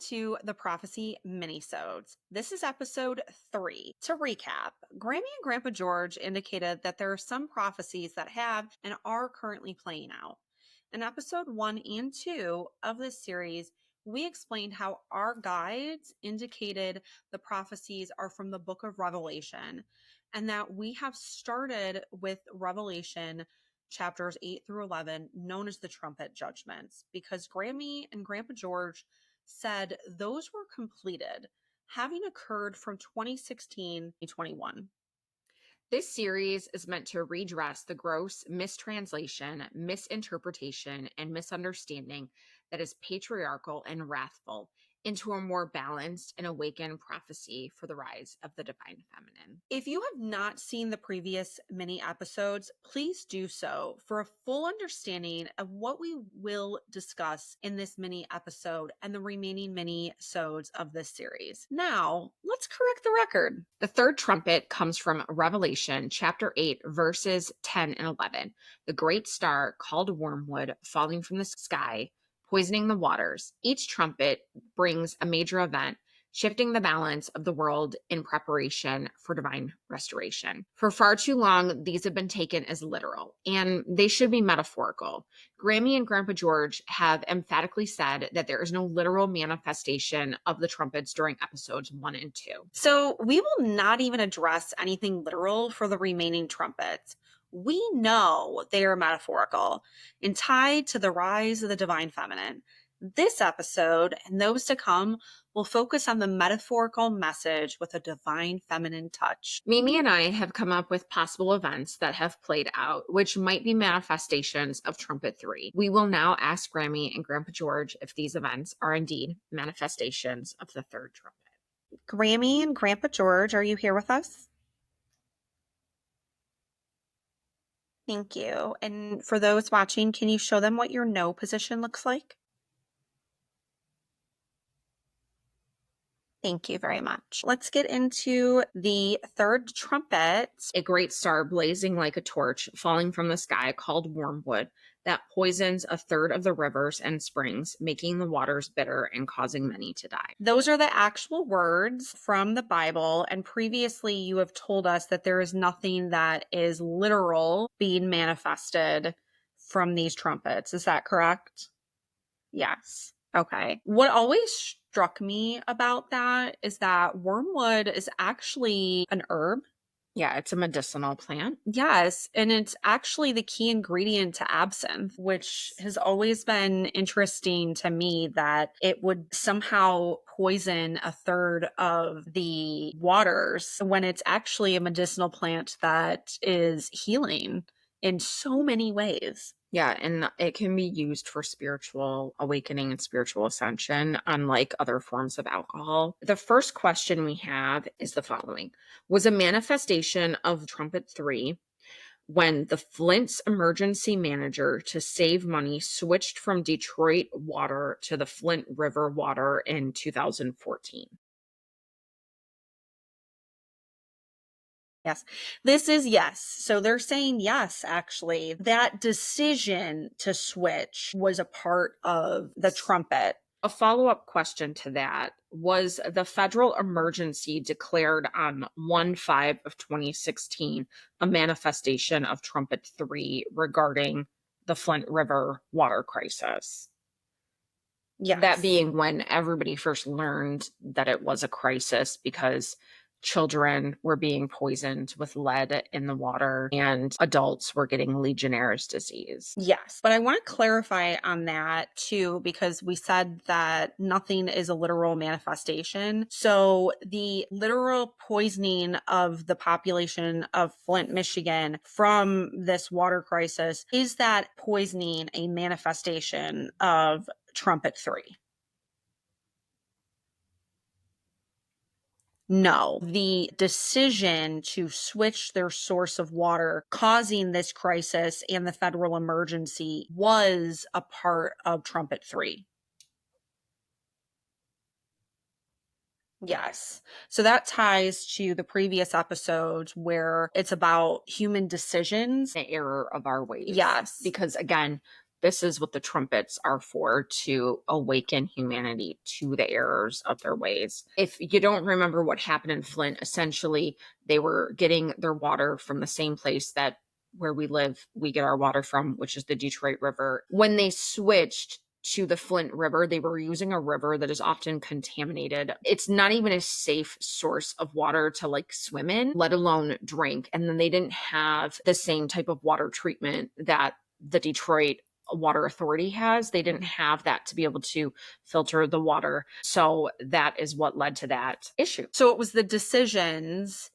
to the Prophecy Mini-Sodes. This is episode 3. To recap, Grammy and Grandpa George indicated that there are some prophecies that have and are currently playing out. In episode 1 and 2 of this series, we explained how our guides indicated the prophecies are from the book of Revelation, and that we have started with Revelation chapters 8 through 11, known as the Trumpet judgments, because Grammy and Grandpa George said those were completed, having occurred from 2016 to 2021. This series is meant to redress the gross mistranslation, misinterpretation, and misunderstanding that is patriarchal and wrathful into a more balanced and awakened prophecy for the rise of the divine feminine. If you have not seen the previous mini episodes, please do so for a full understanding of what we will discuss in this mini episode and the remaining mini-sodes of this series. Now, let's correct the record. The third trumpet comes from Revelation chapter 8, verses 10 and 11. The great star called wormwood falling from the sky, poisoning the waters. Each trumpet brings a major event, shifting the balance of the world in preparation for divine restoration. For far too long, these have been taken as literal, and they should be metaphorical. Grammy and Grandpa George have emphatically said that there is no literal manifestation of the trumpets during episodes 1 and 2. So we will not even address anything literal for the remaining trumpets. We know they are metaphorical and tied to the rise of the divine feminine. This episode and those to come will focus on the metaphorical message with a divine feminine touch. Mimi and I have come up with possible events that have played out, which might be manifestations of Trumpet 3. We will now ask Grammy and Grandpa George if these events are indeed manifestations of the third trumpet. Grammy and Grandpa George, are you here with us? Thank you. And for those watching, can you show them what your no position looks like? Thank you very much. Let's get into the third trumpet. A great star blazing like a torch falling from the sky called wormwood that poisons a third of the rivers and springs, making the waters bitter and causing many to die. Those are the actual words from the Bible. And previously you have told us that there is nothing that is literal being manifested from these trumpets. Is that correct? Yes. Okay. What always struck me about that is that wormwood is actually an herb. Yeah, it's a medicinal plant. Yes, and it's actually the key ingredient to absinthe, which has always been interesting to me that it would somehow poison a third of the waters when it's actually a medicinal plant that is healing in so many ways. Yeah, and it can be used for spiritual awakening and spiritual ascension, unlike other forms of alcohol. The first question we have is the following. Was a manifestation of Trumpet 3 when the Flint's emergency manager to save money switched from Detroit water to the Flint River water in 2014? Yes, this is yes. So they're saying yes, actually. That decision to switch was a part of the trumpet. A follow-up question to that, was the federal emergency declared on 1/5 of 2016 a manifestation of Trumpet 3 regarding the Flint River water crisis? Yes. That being when everybody first learned that it was a crisis because children were being poisoned with lead in the water and adults were getting Legionnaire's disease. Yes, but I want to clarify on that too, because we said that nothing is a literal manifestation. So the literal poisoning of the population of Flint, Michigan from this water crisis, is that poisoning a manifestation of Trumpet 3? No, the decision to switch their source of water causing this crisis and the federal emergency was a part of Trumpet 3. Yes. So that ties to the previous episodes where it's about human decisions. The error of our ways. Yes. Because again, This is what the trumpets are for, to awaken humanity to the errors of their ways. If you don't remember what happened in Flint, essentially they were getting their water from the same place that where we live, we get our water from, which is the Detroit River. When they switched to the Flint River, they were using a river that is often contaminated. It's not even a safe source of water to like swim in, let alone drink. And then they didn't have the same type of water treatment that the Detroit Water Authority has. They didn't have that to be able to filter the water. So that is what led to that issue. So it was the decisions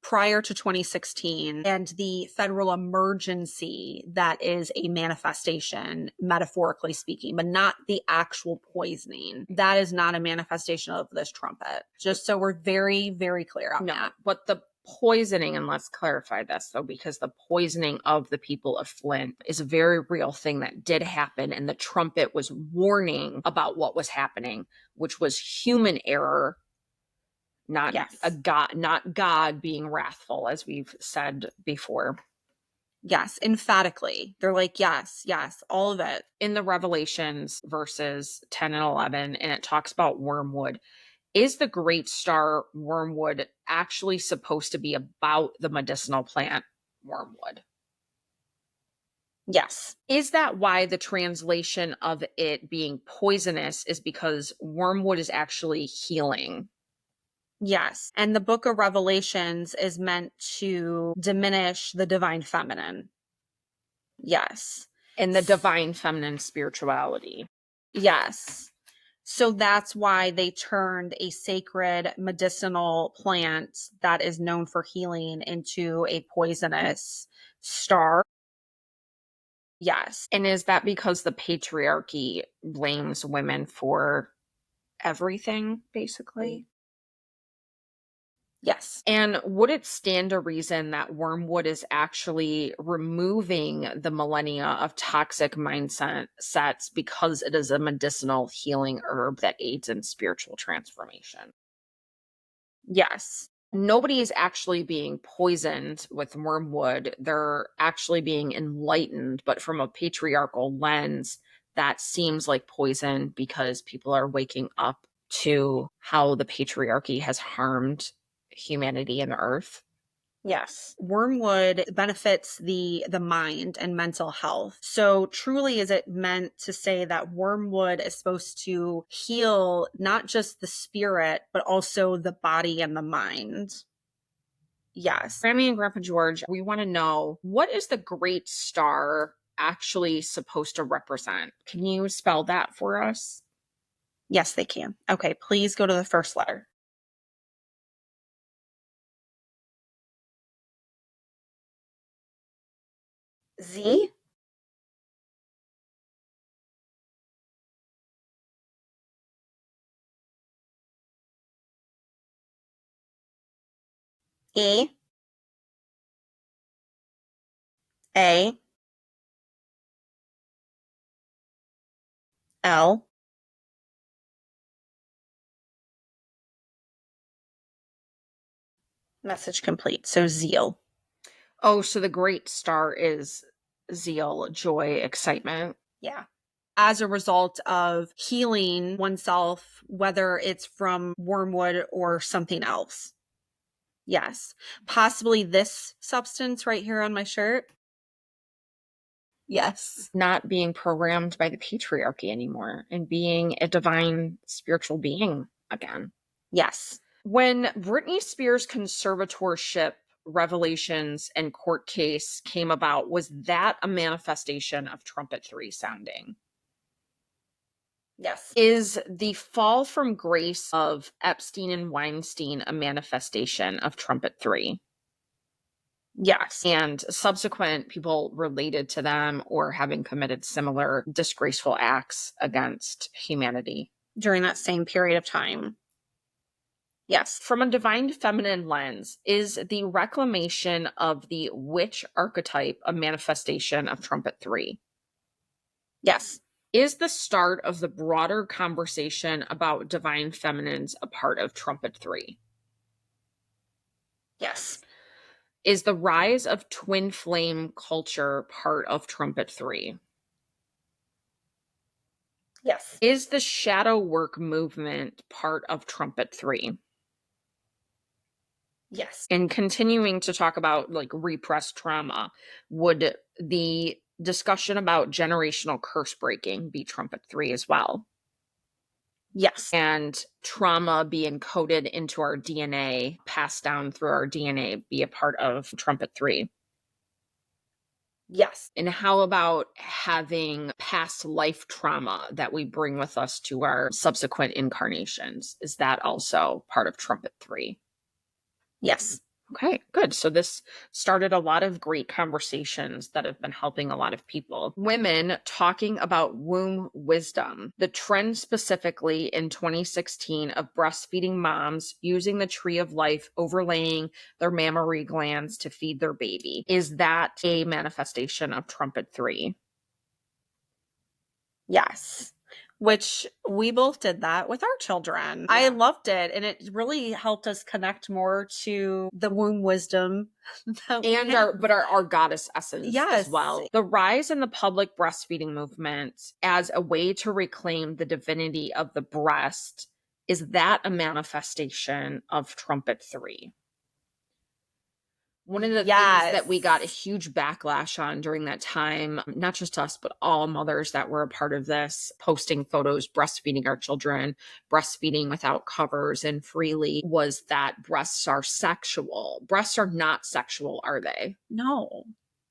prior to 2016 and the federal emergency that is a manifestation, metaphorically speaking, but not the actual poisoning. That is not a manifestation of this trumpet. Just so we're very, very clear on that. But the poisoning, and let's clarify this though, because the poisoning of the people of Flint is a very real thing that did happen. And the trumpet was warning about what was happening, which was human error. Not God being wrathful, as we've said before. Yes, emphatically. They're like, yes, all of it. In the Revelations verses 10 and 11, and it talks about wormwood. Is the great star wormwood actually supposed to be about the medicinal plant wormwood? Yes. Is that why the translation of it being poisonous is because wormwood is actually healing? Yes. And the book of Revelations is meant to diminish the divine feminine. Yes. And the divine feminine spirituality. Yes. So that's why they turned a sacred medicinal plant that is known for healing into a poisonous star. Yes. And is that because the patriarchy blames women for everything, basically? Yes. And would it stand to reason that wormwood is actually removing the millennia of toxic mindsets because it is a medicinal healing herb that aids in spiritual transformation? Yes. Nobody is actually being poisoned with wormwood. They're actually being enlightened, but from a patriarchal lens, that seems like poison because people are waking up to how the patriarchy has harmed humanity and the earth. Yes. Wormwood benefits the mind and mental health. So truly is it meant to say that wormwood is supposed to heal not just the spirit, but also the body and the mind. Yes. Grammy and Grandpa George, we want to know, what is the great star actually supposed to represent? Can you spell that for us? Yes, they can. Okay, please go to the first letter. Z. E. A. L. Message complete. So zeal. Oh, so the great star is zeal, joy, excitement. Yeah. As a result of healing oneself, whether it's from wormwood or something else. Yes. Possibly this substance right here on my shirt. Yes. Not being programmed by the patriarchy anymore and being a divine spiritual being again. Yes. When Britney Spears' conservatorship revelations and court case came about, was that a manifestation of Trumpet 3 sounding? Yes. Is the fall from grace of Epstein and Weinstein a manifestation of Trumpet 3? Yes. And subsequent people related to them or having committed similar disgraceful acts against humanity During that same period of time. Yes. From a divine feminine lens, is the reclamation of the witch archetype a manifestation of Trumpet 3? Yes. Is the start of the broader conversation about divine feminines a part of Trumpet 3? Yes. Is the rise of twin flame culture part of Trumpet 3? Yes. Is the shadow work movement part of Trumpet 3? Yes. And continuing to talk about like repressed trauma, would the discussion about generational curse breaking be Trumpet 3 as well? Yes. And trauma be encoded into our DNA, passed down through our DNA, be a part of Trumpet 3? Yes. And how about having past life trauma that we bring with us to our subsequent incarnations? Is that also part of Trumpet 3? Yes. Okay, good. So this started a lot of great conversations that have been helping a lot of people. Women talking about womb wisdom. The trend specifically in 2016 of breastfeeding moms using the tree of life overlaying their mammary glands to feed their baby. Is that a manifestation of Trumpet 3? Yes. Which we both did that with our children. I Yeah. loved it. And it really helped us connect more to the womb wisdom. And our goddess essence as well. Yes. The rise in the public breastfeeding movement as a way to reclaim the divinity of the breast, is that a manifestation of Trumpet 3? One of the things that we got a huge backlash on during that time, not just us, but all mothers that were a part of this, posting photos, breastfeeding our children, breastfeeding without covers and freely, was that breasts are sexual. Breasts are not sexual, are they? No.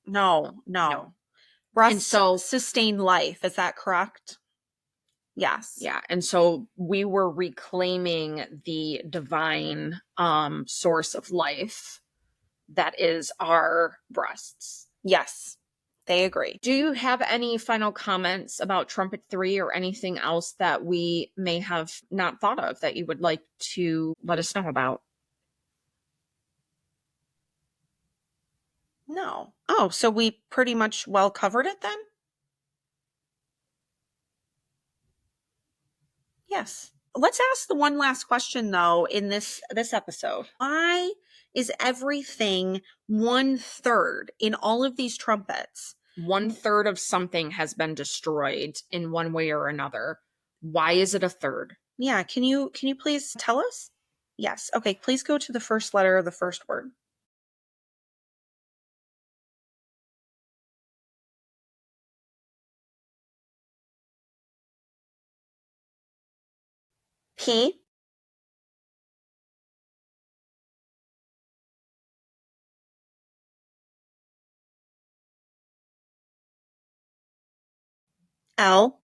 No. No. And Breasts so, sustain life. Is that correct? Yes. yeah. And so we were reclaiming the divine source of life that is our breasts. Yes. They agree. Do you have any final comments about Trumpet 3 or anything else that we may have not thought of that you would like to let us know about? No. Oh, so we pretty much well covered it then? Yes. Let's ask the one last question though in this episode. Why is everything 1/3 in all of these trumpets? 1/3 of something has been destroyed in one way or another. Why is it a third? Yeah, can you please tell us? Yes. Okay, please go to the first letter of the first word. P. L.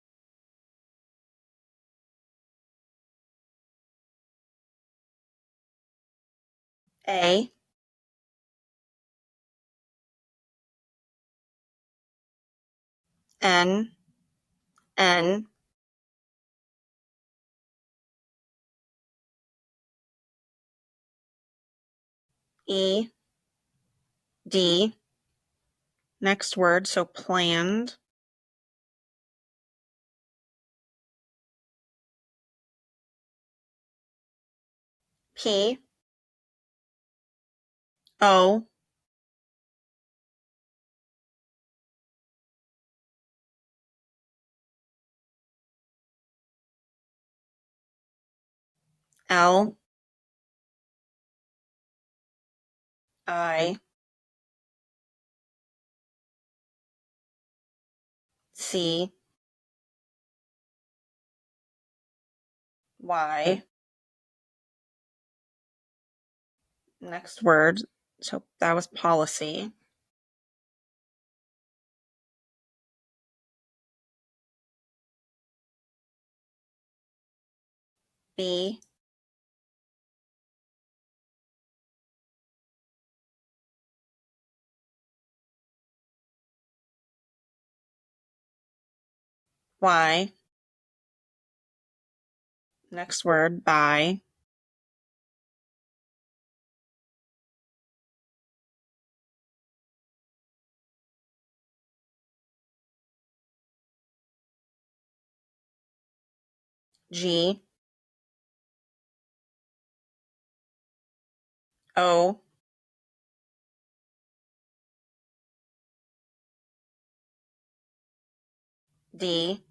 A. N. N. E. D. Next word, so planned. P. O. L. I. C. Y. Next word, so that was policy. B. Y. Next word, by. G. O. D.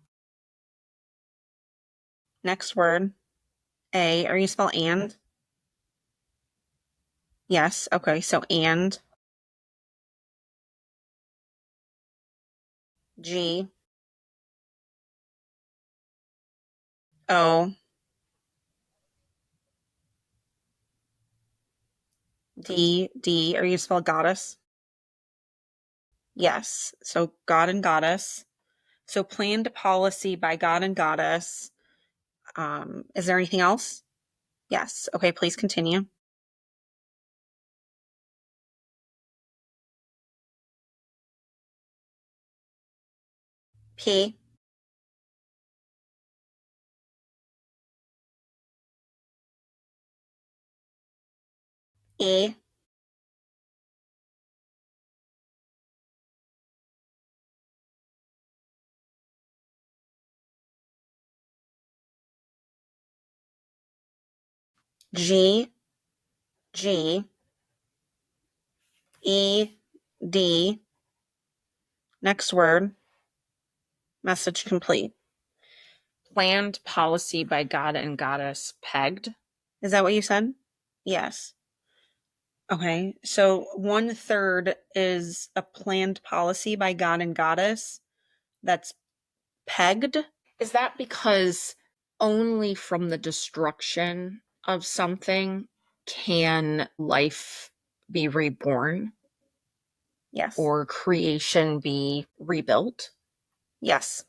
Next word. A. Are you spell and? Yes. Okay. So and. G. O. D. D. Are you spell goddess? Yes. So God and goddess. So planned policy by God and goddess. Is there anything else? Yes. Okay. Please continue. P. E. G. G. E. D. Next word. Message complete. Planned policy by God and goddess pegged. Is that what you said? Yes. Okay. So 1/3 is a planned policy by God and goddess that's pegged. Is that because only from the destruction of something can life be reborn Yes. or creation be rebuilt? Yes.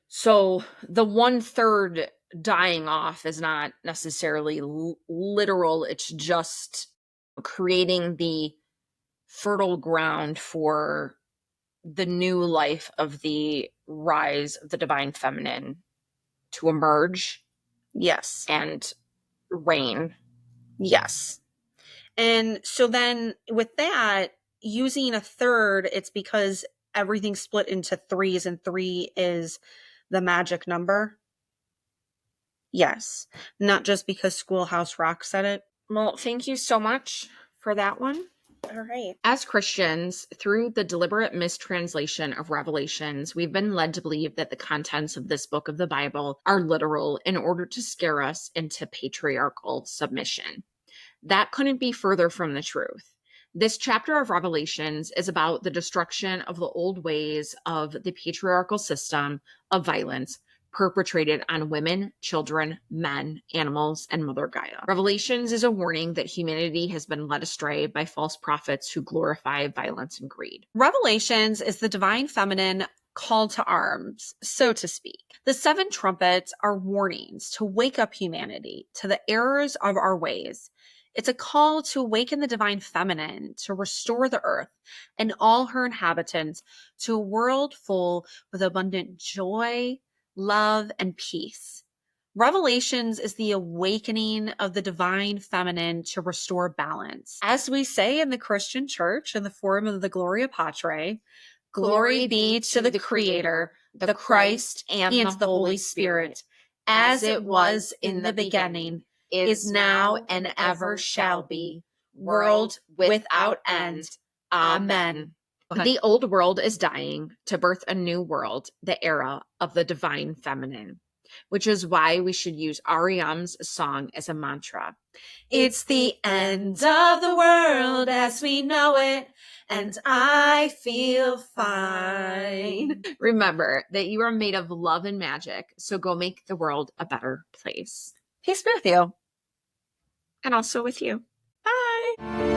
So the 1/3 dying off is not necessarily literal. It's just creating the fertile ground for the new life of the rise of the divine feminine to emerge Yes. and reign. Yes. And so then with that, using 1/3, it's because everything's split into threes and 3 is the magic number. Yes. Not just because Schoolhouse Rock said it. Well, thank you so much for that one. All right. As Christians, through the deliberate mistranslation of Revelations, we've been led to believe that the contents of this book of the Bible are literal in order to scare us into patriarchal submission. That couldn't be further from the truth. This chapter of Revelations is about the destruction of the old ways of the patriarchal system of violence perpetrated on women, children, men, animals, and Mother Gaia. Revelations is a warning that humanity has been led astray by false prophets who glorify violence and greed. Revelations is the divine feminine call to arms, so to speak. The 7 trumpets are warnings to wake up humanity to the errors of our ways. It's a call to awaken the divine feminine, to restore the earth and all her inhabitants to a world full with abundant joy, love, and peace. Revelations is the awakening of the divine feminine to restore balance. As we say in the Christian church in the form of the Gloria Patri, glory be to the Creator, the Christ, and the Holy Spirit, as it was in the beginning, is now, and ever shall be, world without end. Amen. The old world is dying to birth a new world, the era of the divine feminine, which is why we should use R.E.M's song as a mantra. It's the end of the world as we know it, and I feel fine. Remember that you are made of love and magic, so go make the world a better place. Peace be with you. And also with you. Bye.